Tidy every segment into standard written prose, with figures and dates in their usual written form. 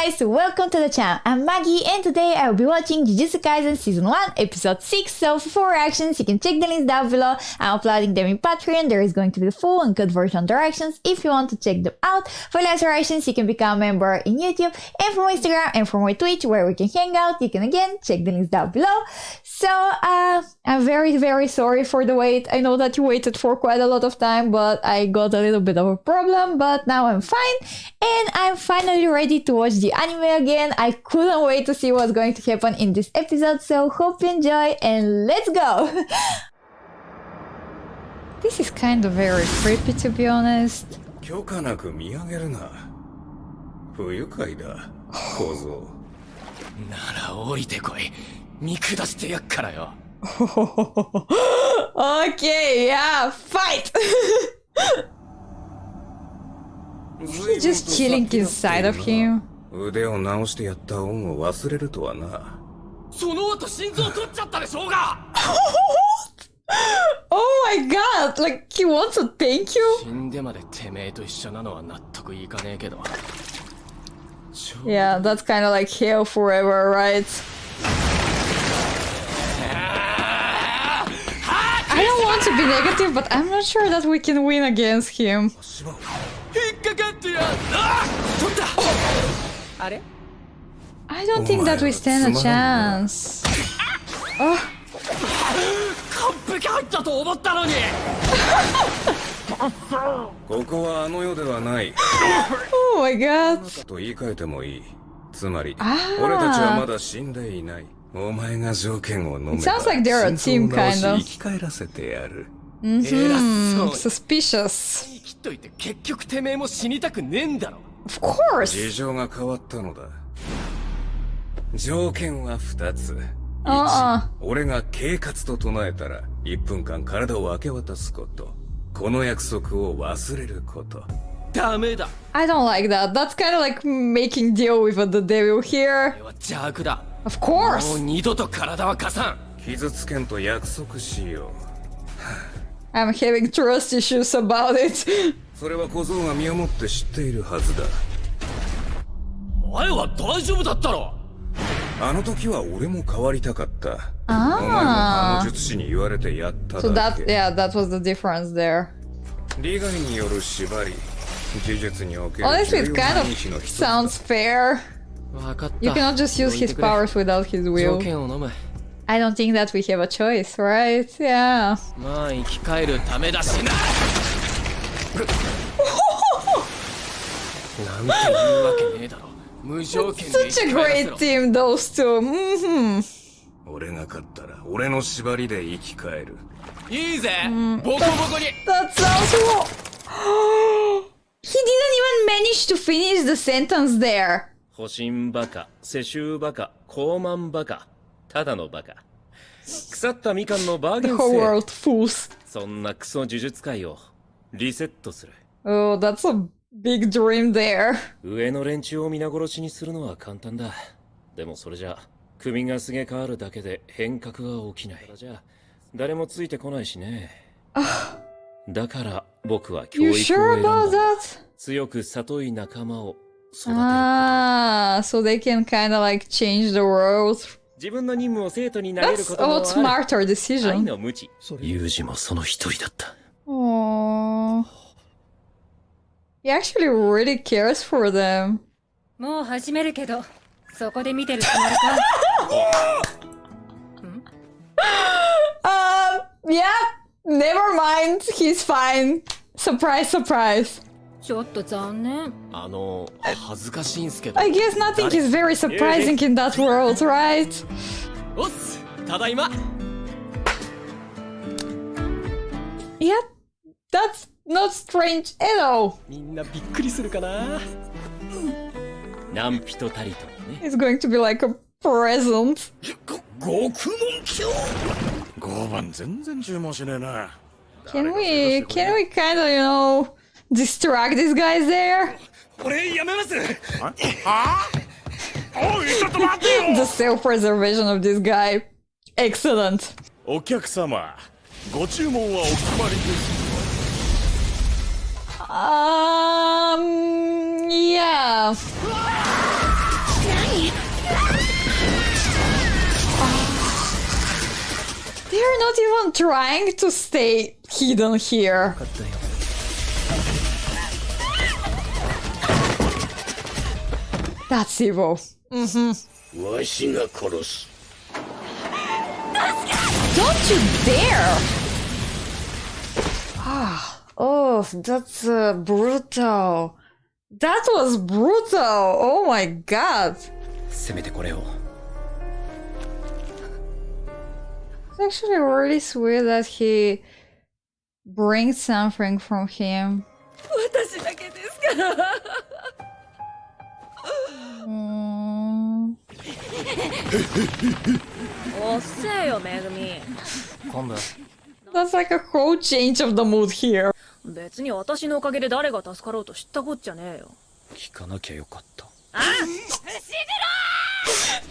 guys, welcome to the channel. I'm Maggie and today I will be watching Jujutsu Kaisen Season 1 Episode 6. So for full reactions, you can check the links down below. I'm uploading them in Patreon. There is going to be the full and cut version directions if you want to check them out. For less reactions, you can become a member in YouTube and from Instagram and from my Twitch where we can hang out. You can again check the links down below. So I'm very sorry for the wait. I know that you waited for quite a lot of time, but I got a little bit of a problem, but now I'm fine and I'm finally ready to watch the anime again. I couldn't wait to see what's going to happen in this episode, so hope you enjoy and let's go! This is kind of very creepy, to be honest. 許可なく見上げるな。不愉快だ、小僧。なら降りてこい。見下してやっからよ。Okay, yeah, fight! He's just chilling inside of him. 腕を直してやった恩を忘れるとはな。その後心臓取っちゃったでしょうが。Oh my god, like he wants to thank you? 死んでまでてめえと一緒なのは納得いかねえけど。Yeah, that's kind of like hell forever, right? I don't want to be negative, but I'm not sure that we can win against him. I don't think that we stand a chance. Oh. Oh my god. と言い換えてもいい。つまり、俺たちはまだ死んでいない。お前が条件を飲めば、 sounds like they're a team, kind of. 生き返らせてやる。Suspicious. 生きといて結局てめえも死にたくねえんだろ。Of course. 事情が変わったのだ。条件は2つ。1、俺が啓発と唱えたら1分間体を明け渡すこと。この約束を忘れること。ダメだ。I don't like that. That's kind of like making deal with the devil here. 邪悪だ。Of course. もう二度と体は貸さん。傷つけんと約束しよう。I'm having trust issues about it. それは小僧が身をもって知っているはずだ。前は大丈夫だったろ。あの時は俺も変わりたかった。お前もあの術師に言われてやっただけ。So that, yeah, that was the difference there. 利害による縛り、呪術における honestly, it kind of sounds fair. You cannot just use his powers without his will. I don't think that we have a choice, right? Yeah. Such a great team, those two. Mm-hmm. That sounds wrong. He didn't even manage to finish the sentence there. 保身バカ、世襲バカ、高慢バカ、ただのバカ。腐ったみかんのバーゲン The whole world fools. そんなクソ呪術界をリセットする。Oh, that's a big dream there. 上の連中を皆殺しにするのは簡単だ。でもそれじゃ、首がすげ変わるだけで変革が起きない。じゃあ、誰もついてこないしね。だから僕は教育を選んだ。強く里い仲間を。So they can kind of like change the world. 自分の任務を生徒に投げることもある。That's a smarter decision. 愛の無知。ユージもその一人だった。Aww. He actually really cares for them. もう始めるけど、そこで見てるつもりか？Yeah, never mind. He's fine. Surprise, surprise. ちょっと残念。恥ずかしいんすけど。I guess nothing is very surprising in that world, right? おっす、ただいま。Yeah, that's not strange at all. みんなびっくりするかな。何人たりとね。It's going to be like a present. 獄門鏡。5番全然注文しねえな。Can we kind of, you know, distract these guys there? 俺やめます。The self-preservation of this guy. Excellent. お客様、ご注文はお決まりです。Yeah. They're not even trying to stay hidden here. That's evil. Don't you dare! Oh, that's brutal. That was brutal. Oh my god. せめてこれを。 It's actually really sweet that he brings something from him. 私だけですから。おっせえよ、めぐみ。昆布。 That's like a whole change of the mood here. 別に私のおかげで誰が助かろうと知ったこっちゃねえよ。聞かなきゃよかった。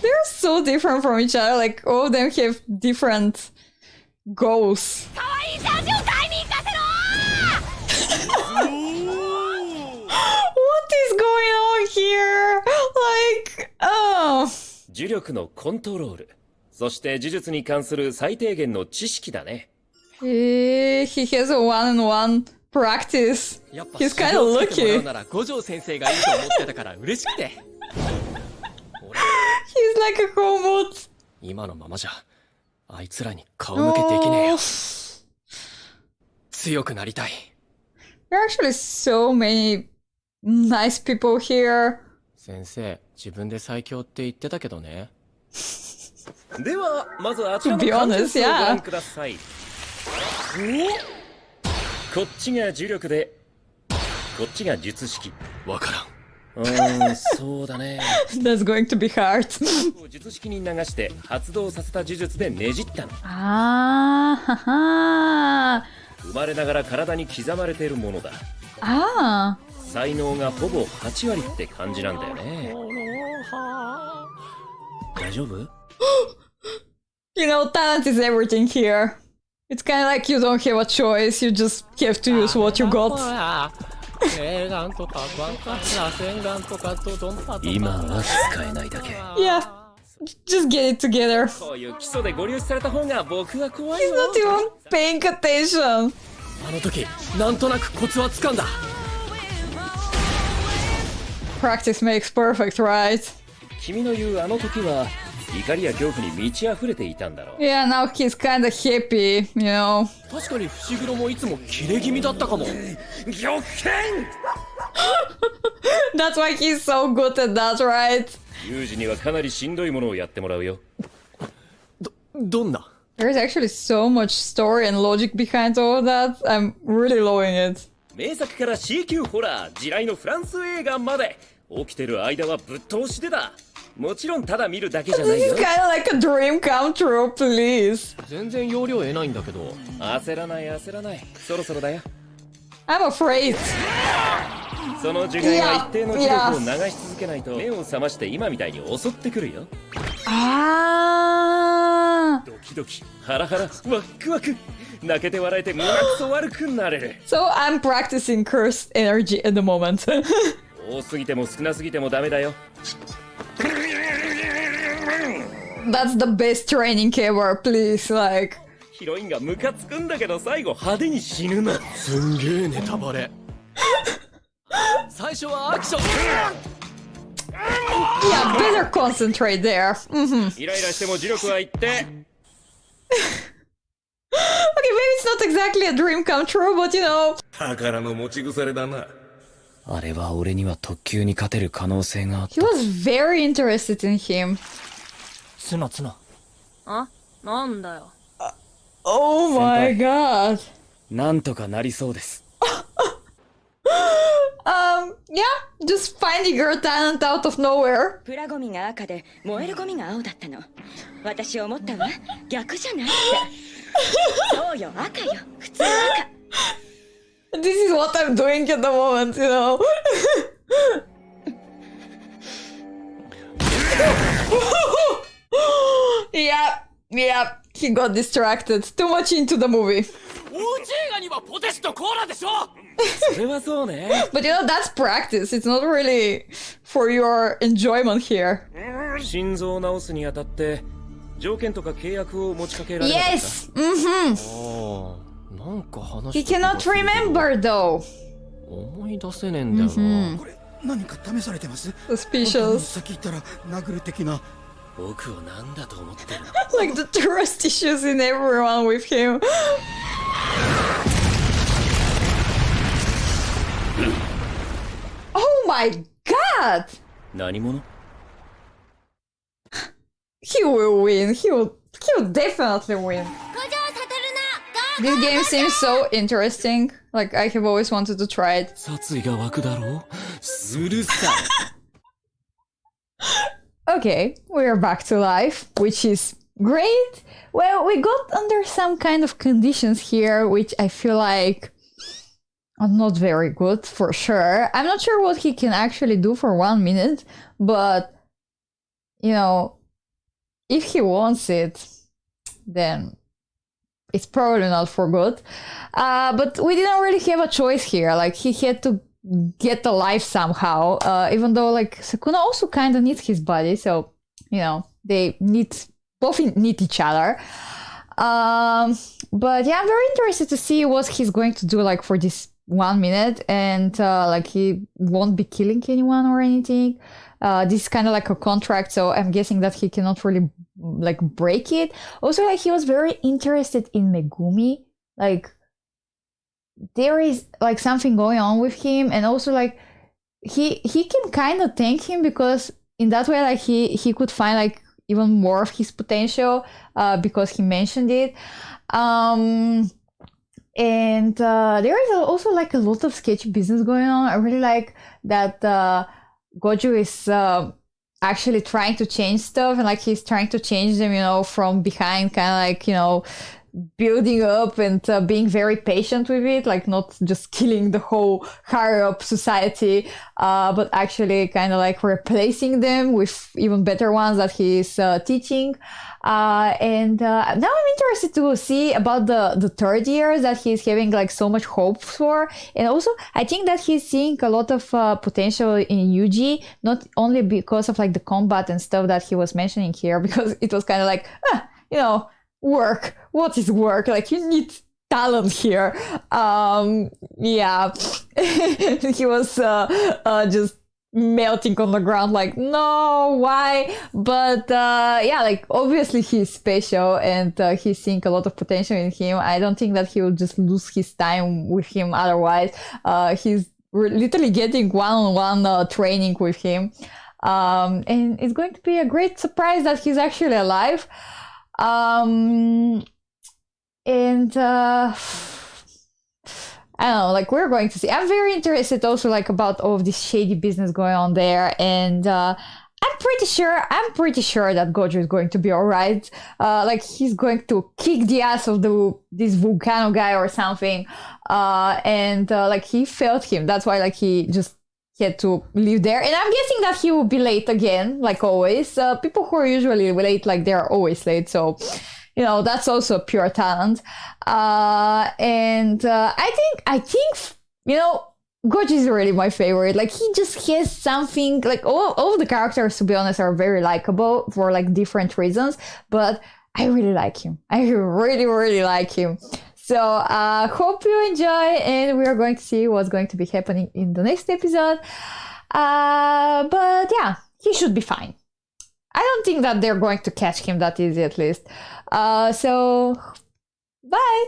They're so different from each other. Like all of them have different goals. What is going on here? Like, oh. 呪力のコントロール。そして呪術に関する最低限の知識だね。He has a one-on-one practice. He's kind of lucky. He's なら五条先生がいいと思ってたから嬉しくて。like a robot. 今のままじゃあいつらに顔向けできねえよ。強くなりたい。There are actually so many nice people here. 先生、自分で最強って言ってたけどね。では、まずあちらの To be 関節 honest, をご yeah. 覧ください。こっちが呪力で、こっちが術式。わからん。そうだね。That's going to be hard. 術式に流して発動させた呪術でねじったの。Ah, 生まれながら体に刻まれているものだ。ah. 才能がほぼ8割って感じなんだよね。大丈夫？ You know, talent is everything here. It's kind of like you don't have a choice. You just have to use what you got. 今は使えないだけ。Yeah, just get it together. こういう基礎でご利用しされた方が僕は怖い He's よ。 not even paying attention. あの時、なんとなくコツはつかんだ。Practice makes perfect, right? 君の言うあの時は怒りや恐怖に満ち溢れていたんだろう。 Yeah, now he's kind of happy, you know. 確かに伏黒もいつもキレ気味だったかも。玉剣 That's why he's so good at that, right? ユージにはかなりしんどいものをやってもらうよ。どんな？ There's actually so much story and logic behind all of that. I'm really loving it. 名作から C 級ホラー、地雷のフランス映画まで起きてる間はぶっ通しでだ。もちろんただ見るだけじゃない This よ。 is kind of like a dream come true, please. 全然容量得ないんだけど。焦らない焦らない。そろそろだよ。 I'm afraid. その呪骸は一定の呪力を流し続けないと目を覚まして今みたいに襲ってくるよ。 Ah. ドキドキ、ハラハラ、ワックワク。泣けて笑えて胸くそ悪くなれる。 So I'm practicing cursed energy at the moment. 多すぎても少なすぎてもダメだよ。 That's the best training ever, please. Like, ヒロインがムカつくんだけど最後派手に死ぬな。すんげえネタバレ。最初はアクション。 yeah, better concentrate there. Mhm. イライラしても呪力は一定。 Okay, maybe it's not exactly a dream come true, but you know. 宝の持ち腐れだな。あれは俺には特急に勝てる可能性があっ He was very interested in him. ツナツナ。あ、なんだよ。 Oh my god. なんとかなりそうです。 Yeah, just finding your talent out of nowhere. プラゴミが赤で燃えるゴミが青だったの。私思ったわ。逆じゃないって。そうよ、赤よ。普通赤。 This is what I'm doing at the moment, you know. Yeah, he got distracted. Too much into the movie. 宇宙ガニはポテチとコーラでしょ。それはそうね。 But you know, that's practice. It's not really for your enjoyment here. 心臓を治すにあたって条件とか契約を持ちかけられなかった。 Yes! Mm-hmm. ああ、なんか話 He した気が cannot するけど remember though. 思い出せねえんだよな。これ何か試されてます？ Suspicious. 先行ったら殴る的な。僕をなんだと思ってるの？ Like the trust issues in everyone with him. Oh my god! 何者？ He will win. He'll definitely win. This game seems so interesting. Like I have always wanted to try it. 殺意が湧くだろう。うるさい。 Okay, we are back to life, which is great. Well, we got under some kind of conditions here, which I feel like are not very good for sure. I'm not sure what he can actually do for 1 minute, but you know, if he wants it, then it's probably not for good. But we didn't really have a choice here. Like he had to get alive somehow, even though like Sukuna also kind of needs his body, so you know they both need each other. But yeah, I'm very interested to see what he's going to do like for this 1 minute, and like he won't be killing anyone or anything. This is kind of like a contract, so I'm guessing that he cannot really like break it. Also, like he was very interested in Megumi, like there is like something going on with him, and also like he can kind of thank him because in that way like he could find like even more of his potential because he mentioned it. And there is also like a lot of sketchy business going on. I really like that Gojo is actually trying to change stuff, and like he's trying to change them, you know, from behind, kind of like, you know, building up and being very patient with it, like not just killing the whole higher up society, but actually kind of like replacing them with even better ones that he's teaching. And now I'm interested to see about the third year that he's having like so much hope for. And also I think that he's seeing a lot of potential in Yuji, not only because of like the combat and stuff that he was mentioning here, because it was kind of like, you know, work. What is work? Like you need talent here. Yeah. He was just melting on the ground like, no, why? But yeah, like obviously he's special, and he's seeing a lot of potential in him. I don't think that he will just lose his time with him otherwise. He's literally getting one-on-one training with him, and it's going to be a great surprise that he's actually alive. And I don't know, like we're going to see. I'm very interested also like about all of this shady business going on there, and I'm pretty sure that Gojo is going to be alright. Like he's going to kick the ass of this Volcano guy or something. And like he felt him. That's why like he just had to leave there. And I'm guessing that he will be late again, like always. People who are usually late, like they're always late. So you know, that's also pure talent. And I think, you know, Goji is really my favorite. Like, he just has something, like, all of the characters, to be honest, are very likable for, like, different reasons. But I really like him. I really, really like him. So, hope you enjoy, and we are going to see what's going to be happening in the next episode. But yeah, he should be fine. I don't think that they're going to catch him that easy, at least. So, bye!